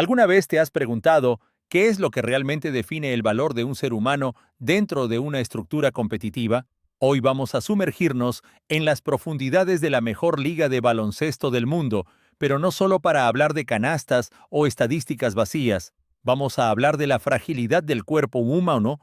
¿Alguna vez te has preguntado qué es lo que realmente define el valor de un ser humano dentro de una estructura competitiva? Hoy vamos a sumergirnos en las profundidades de la mejor liga de baloncesto del mundo, pero no solo para hablar de canastas o estadísticas vacías. Vamos a hablar de la fragilidad del cuerpo humano,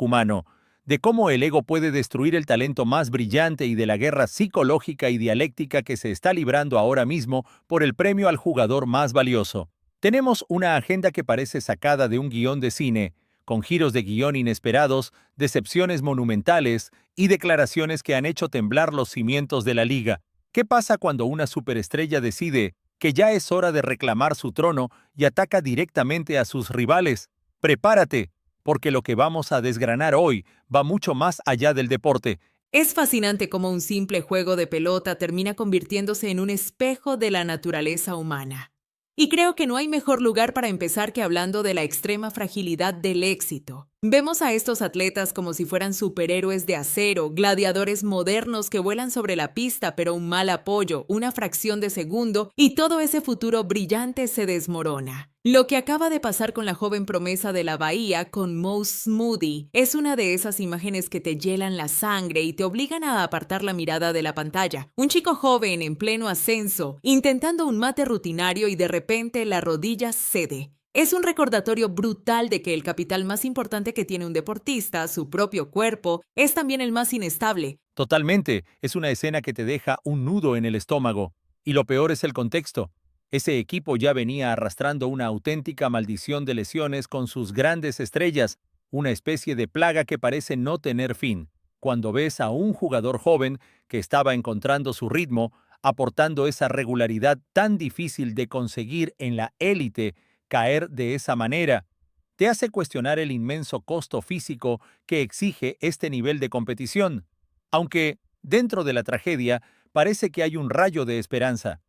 humano, de cómo el ego puede destruir el talento más brillante y de la guerra psicológica y dialéctica que se está librando ahora mismo por el premio al jugador más valioso. Tenemos una agenda que parece sacada de un guión de cine, con giros de guión inesperados, decepciones monumentales y declaraciones que han hecho temblar los cimientos de la liga. ¿Qué pasa cuando una superestrella decide que ya es hora de reclamar su trono y ataca directamente a sus rivales? Prepárate, porque lo que vamos a desgranar hoy va mucho más allá del deporte. Es fascinante cómo un simple juego de pelota termina convirtiéndose en un espejo de la naturaleza humana. Y creo que no hay mejor lugar para empezar que hablando de la extrema fragilidad del éxito. Vemos a estos atletas como si fueran superhéroes de acero, gladiadores modernos que vuelan sobre la pista, pero un mal apoyo, una fracción de segundo, y todo ese futuro brillante se desmorona. Lo que acaba de pasar con la joven promesa de la Bahía, con Mouse Moody, es una de esas imágenes que te hielan la sangre y te obligan a apartar la mirada de la pantalla. Un chico joven en pleno ascenso, intentando un mate rutinario y de repente la rodilla cede. Es un recordatorio brutal de que el capital más importante que tiene un deportista, su propio cuerpo, es también el más inestable. Totalmente, es una escena que te deja un nudo en el estómago. Y lo peor es el contexto. Ese equipo ya venía arrastrando una auténtica maldición de lesiones con sus grandes estrellas, una especie de plaga que parece no tener fin. Cuando ves a un jugador joven que estaba encontrando su ritmo, aportando esa regularidad tan difícil de conseguir en la élite, caer de esa manera, te hace cuestionar el inmenso costo físico que exige este nivel de competición. Aunque, dentro de la tragedia, parece que hay un rayo de esperanza.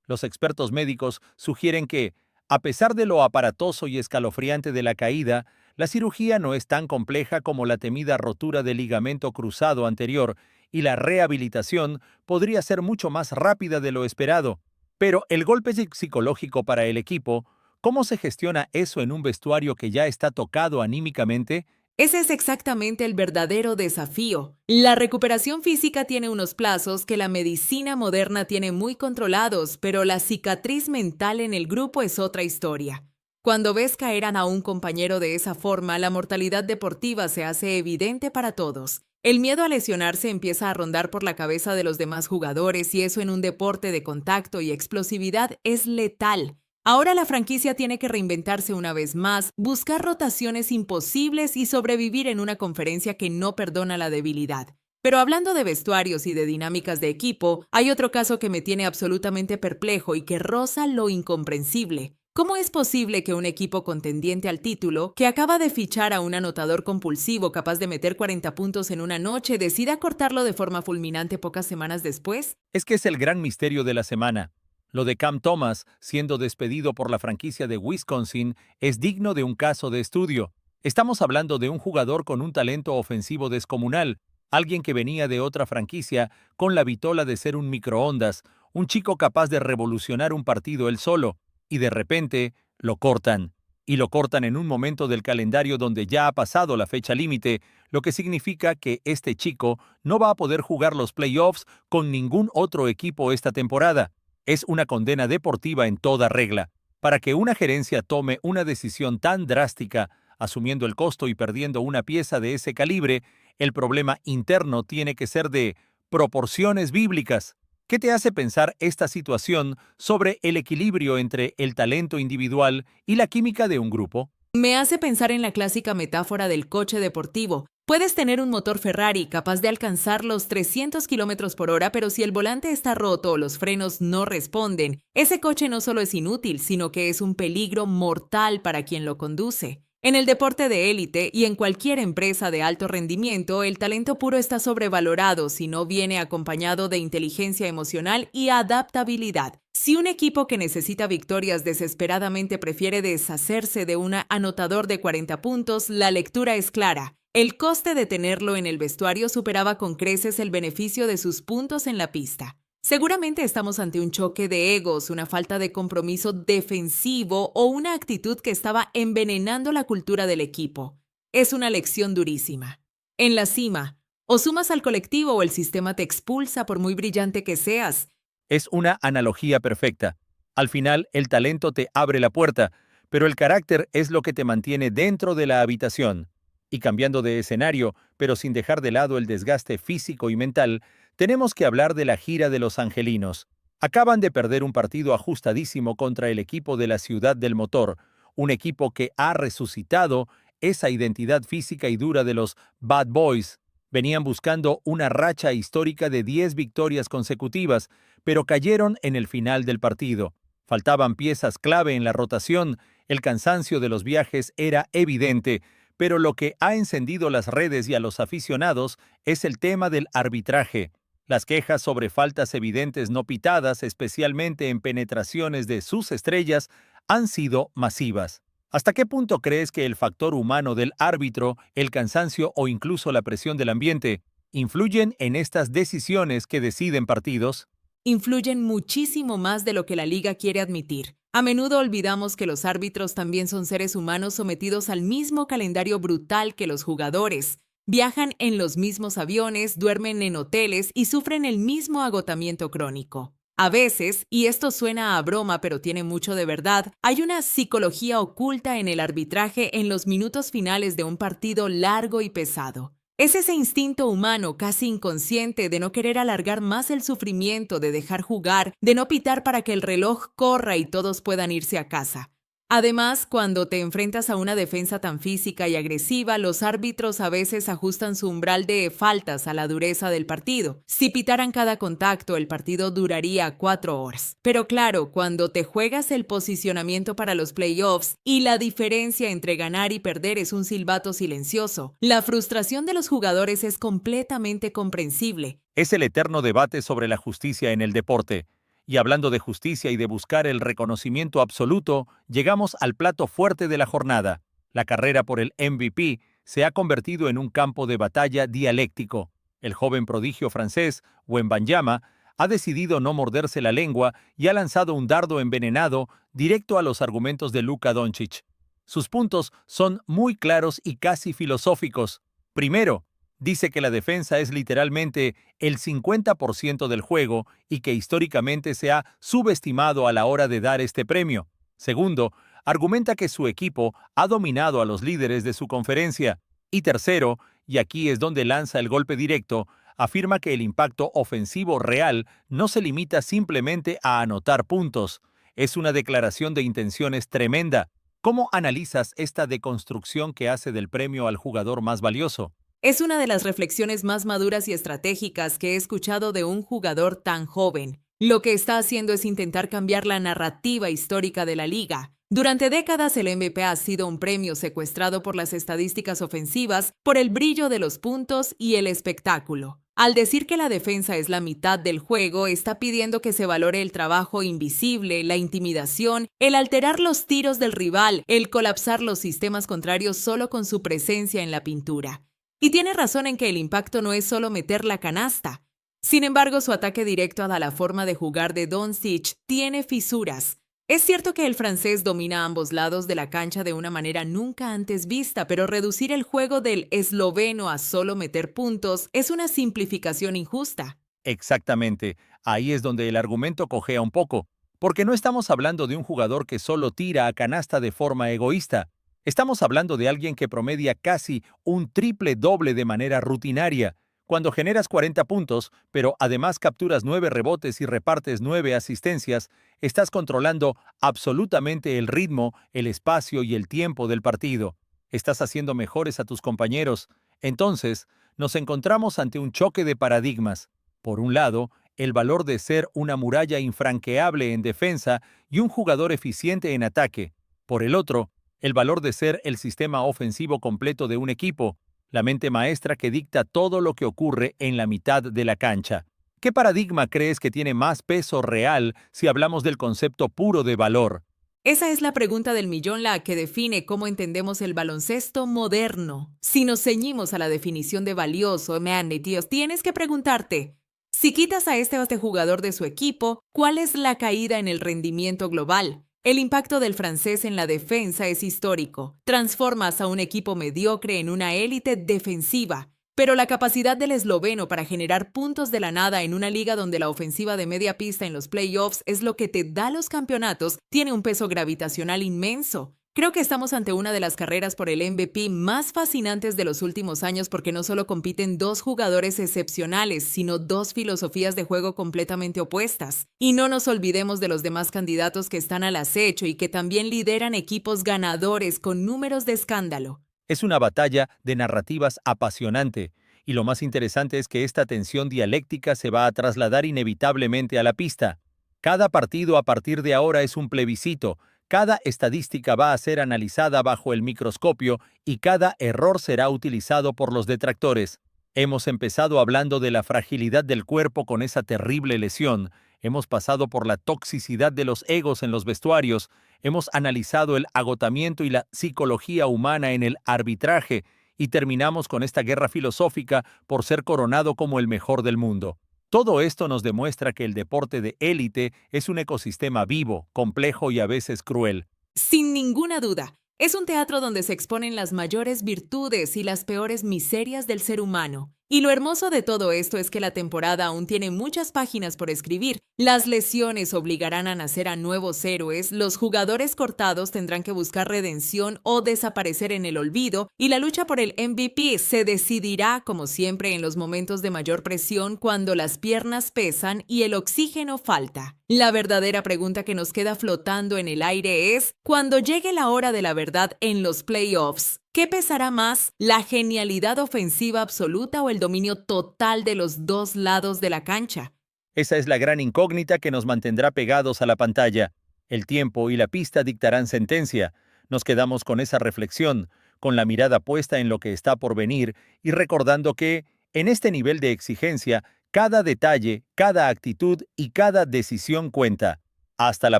Los expertos médicos sugieren que, a pesar de lo aparatoso y escalofriante de la caída, la cirugía no es tan compleja como la temida rotura del ligamento cruzado anterior y la rehabilitación podría ser mucho más rápida de lo esperado. Pero el golpe psicológico para el equipo, ¿cómo se gestiona eso en un vestuario que ya está tocado anímicamente? Ese es exactamente el verdadero desafío. La recuperación física tiene unos plazos que la medicina moderna tiene muy controlados, pero la cicatriz mental en el grupo es otra historia. Cuando ves caer a un compañero de esa forma, la mortalidad deportiva se hace evidente para todos. El miedo a lesionarse empieza a rondar por la cabeza de los demás jugadores y eso en un deporte de contacto y explosividad es letal. Ahora la franquicia tiene que reinventarse una vez más, buscar rotaciones imposibles y sobrevivir en una conferencia que no perdona la debilidad. Pero hablando de vestuarios y de dinámicas de equipo, hay otro caso que me tiene absolutamente perplejo y que roza lo incomprensible. ¿Cómo es posible que un equipo contendiente al título, que acaba de fichar a un anotador compulsivo capaz de meter 40 puntos en una noche, decida cortarlo de forma fulminante pocas semanas después? Es que es el gran misterio de la semana. Lo de Cam Thomas siendo despedido por la franquicia de Wisconsin es digno de un caso de estudio. Estamos hablando de un jugador con un talento ofensivo descomunal, alguien que venía de otra franquicia con la vitola de ser un microondas, un chico capaz de revolucionar un partido él solo, y de repente lo cortan. Y lo cortan en un momento del calendario donde ya ha pasado la fecha límite, lo que significa que este chico no va a poder jugar los playoffs con ningún otro equipo esta temporada. Es una condena deportiva en toda regla. Para que una gerencia tome una decisión tan drástica, asumiendo el costo y perdiendo una pieza de ese calibre, el problema interno tiene que ser de proporciones bíblicas. ¿Qué te hace pensar esta situación sobre el equilibrio entre el talento individual y la química de un grupo? Me hace pensar en la clásica metáfora del coche deportivo. Puedes tener un motor Ferrari capaz de alcanzar los 300 kilómetros por hora, pero si el volante está roto o los frenos no responden, ese coche no solo es inútil, sino que es un peligro mortal para quien lo conduce. En el deporte de élite y en cualquier empresa de alto rendimiento, el talento puro está sobrevalorado si no viene acompañado de inteligencia emocional y adaptabilidad. Si un equipo que necesita victorias desesperadamente prefiere deshacerse de un anotador de 40 puntos, la lectura es clara. El coste de tenerlo en el vestuario superaba con creces el beneficio de sus puntos en la pista. Seguramente estamos ante un choque de egos, una falta de compromiso defensivo o una actitud que estaba envenenando la cultura del equipo. Es una lección durísima. En la cima, o sumas al colectivo o el sistema te expulsa por muy brillante que seas. Es una analogía perfecta. Al final, el talento te abre la puerta, pero el carácter es lo que te mantiene dentro de la habitación. Y cambiando de escenario, pero sin dejar de lado el desgaste físico y mental, tenemos que hablar de la gira de los angelinos. Acaban de perder un partido ajustadísimo contra el equipo de la Ciudad del Motor, un equipo que ha resucitado esa identidad física y dura de los Bad Boys. Venían buscando una racha histórica de 10 victorias consecutivas, pero cayeron en el final del partido. Faltaban piezas clave en la rotación, el cansancio de los viajes era evidente, pero lo que ha encendido las redes y a los aficionados es el tema del arbitraje. Las quejas sobre faltas evidentes no pitadas, especialmente en penetraciones de sus estrellas, han sido masivas. ¿Hasta qué punto crees que el factor humano del árbitro, el cansancio o incluso la presión del ambiente influyen en estas decisiones que deciden partidos? Influyen muchísimo más de lo que la liga quiere admitir. A menudo olvidamos que los árbitros también son seres humanos sometidos al mismo calendario brutal que los jugadores. Viajan en los mismos aviones, duermen en hoteles y sufren el mismo agotamiento crónico. A veces, y esto suena a broma pero tiene mucho de verdad, hay una psicología oculta en el arbitraje en los minutos finales de un partido largo y pesado. Es ese instinto humano casi inconsciente de no querer alargar más el sufrimiento, de dejar jugar, de no pitar para que el reloj corra y todos puedan irse a casa. Además, cuando te enfrentas a una defensa tan física y agresiva, los árbitros a veces ajustan su umbral de faltas a la dureza del partido. Si pitaran cada contacto, el partido duraría 4 horas. Pero claro, cuando te juegas el posicionamiento para los playoffs y la diferencia entre ganar y perder es un silbato silencioso, la frustración de los jugadores es completamente comprensible. Es el eterno debate sobre la justicia en el deporte. Y hablando de justicia y de buscar el reconocimiento absoluto, llegamos al plato fuerte de la jornada. La carrera por el MVP se ha convertido en un campo de batalla dialéctico. El joven prodigio francés, Wembanyama, ha decidido no morderse la lengua y ha lanzado un dardo envenenado directo a los argumentos de Luka Doncic. Sus puntos son muy claros y casi filosóficos. Primero, dice que la defensa es literalmente el 50% del juego y que históricamente se ha subestimado a la hora de dar este premio. Segundo, argumenta que su equipo ha dominado a los líderes de su conferencia. Y tercero, y aquí es donde lanza el golpe directo, afirma que el impacto ofensivo real no se limita simplemente a anotar puntos. Es una declaración de intenciones tremenda. ¿Cómo analizas esta deconstrucción que hace del premio al jugador más valioso? Es una de las reflexiones más maduras y estratégicas que he escuchado de un jugador tan joven. Lo que está haciendo es intentar cambiar la narrativa histórica de la liga. Durante décadas el MVP ha sido un premio secuestrado por las estadísticas ofensivas, por el brillo de los puntos y el espectáculo. Al decir que la defensa es la mitad del juego, está pidiendo que se valore el trabajo invisible, la intimidación, el alterar los tiros del rival, el colapsar los sistemas contrarios solo con su presencia en la pintura. Y tiene razón en que el impacto no es solo meter la canasta. Sin embargo, su ataque directo a la forma de jugar de Doncic tiene fisuras. Es cierto que el francés domina ambos lados de la cancha de una manera nunca antes vista, pero reducir el juego del esloveno a solo meter puntos es una simplificación injusta. Exactamente, ahí es donde el argumento cojea un poco, porque no estamos hablando de un jugador que solo tira a canasta de forma egoísta. Estamos hablando de alguien que promedia casi un triple doble de manera rutinaria. Cuando generas 40 puntos, pero además capturas 9 rebotes y repartes 9 asistencias, estás controlando absolutamente el ritmo, el espacio y el tiempo del partido. Estás haciendo mejores a tus compañeros. Entonces, nos encontramos ante un choque de paradigmas. Por un lado, el valor de ser una muralla infranqueable en defensa y un jugador eficiente en ataque. Por el otro, el valor de ser el sistema ofensivo completo de un equipo, la mente maestra que dicta todo lo que ocurre en la mitad de la cancha. ¿Qué paradigma crees que tiene más peso real si hablamos del concepto puro de valor? Esa es la pregunta del millón, la que define cómo entendemos el baloncesto moderno. Si nos ceñimos a la definición de valioso, man, Dios, tienes que preguntarte, Si quitas a este o este jugador de su equipo, ¿cuál es la caída en el rendimiento global? El impacto del francés en la defensa es histórico. Transformas a un equipo mediocre en una élite defensiva. Pero la capacidad del esloveno para generar puntos de la nada en una liga donde la ofensiva de media pista en los playoffs es lo que te da los campeonatos tiene un peso gravitacional inmenso. Creo que estamos ante una de las carreras por el MVP más fascinantes de los últimos años porque no solo compiten dos jugadores excepcionales, sino dos filosofías de juego completamente opuestas. Y no nos olvidemos de los demás candidatos que están al acecho y que también lideran equipos ganadores con números de escándalo. Es una batalla de narrativas apasionante, y lo más interesante es que esta tensión dialéctica se va a trasladar inevitablemente a la pista. Cada partido a partir de ahora es un plebiscito, cada estadística va a ser analizada bajo el microscopio y cada error será utilizado por los detractores. Hemos empezado hablando de la fragilidad del cuerpo con esa terrible lesión, hemos pasado por la toxicidad de los egos en los vestuarios, hemos analizado el agotamiento y la psicología humana en el arbitraje y terminamos con esta guerra filosófica por ser coronado como el mejor del mundo. Todo esto nos demuestra que el deporte de élite es un ecosistema vivo, complejo y a veces cruel. Sin ninguna duda, es un teatro donde se exponen las mayores virtudes y las peores miserias del ser humano. Y lo hermoso de todo esto es que la temporada aún tiene muchas páginas por escribir. Las lesiones obligarán a nacer a nuevos héroes, los jugadores cortados tendrán que buscar redención o desaparecer en el olvido, y la lucha por el MVP se decidirá, como siempre, en los momentos de mayor presión cuando las piernas pesan y el oxígeno falta. La verdadera pregunta que nos queda flotando en el aire es, cuando llegue la hora de la verdad en los playoffs, ¿qué pesará más, la genialidad ofensiva absoluta o el dominio total de los dos lados de la cancha? Esa es la gran incógnita que nos mantendrá pegados a la pantalla. El tiempo y la pista dictarán sentencia. Nos quedamos con esa reflexión, con la mirada puesta en lo que está por venir y recordando que, en este nivel de exigencia, cada detalle, cada actitud y cada decisión cuenta. Hasta la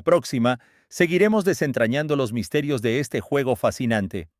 próxima, seguiremos desentrañando los misterios de este juego fascinante.